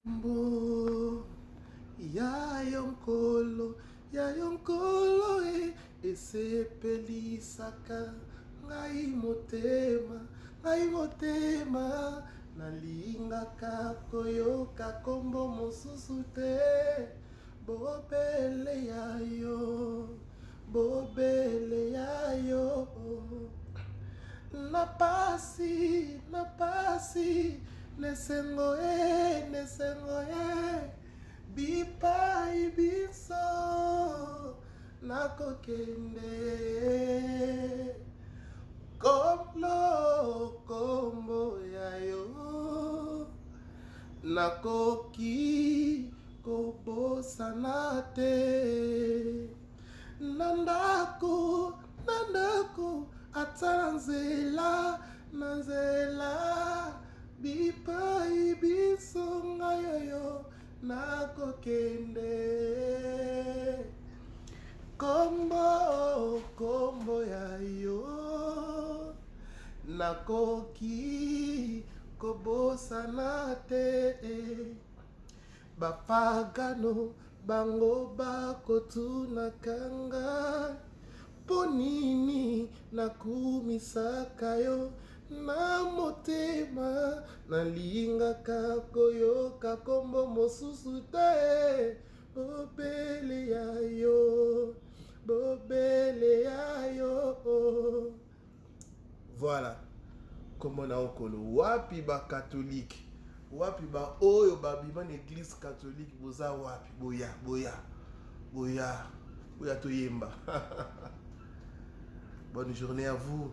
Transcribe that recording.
Mbo ya yonkolo esepelisaka ngai motema nalingaka koyoka kombo mosusu te bobele ya yo na pasi nesengo bipai biso nakokende kombo ya yo nakoki kobosana te na ndako ata na nzela bipai biso ngai oyo nakokende kombo ya yo nakoki kobosana te bapagano bango bakotunaka ngai mpo nini nakumisaka yo na motema nalingaka koyoka kombo mosusu te bobele ya yo. Voilà kombo na okolo wapi ba catholique wapi ba oyo babima na église catholique boza wapi boya toyemba. Bonne journée à vous.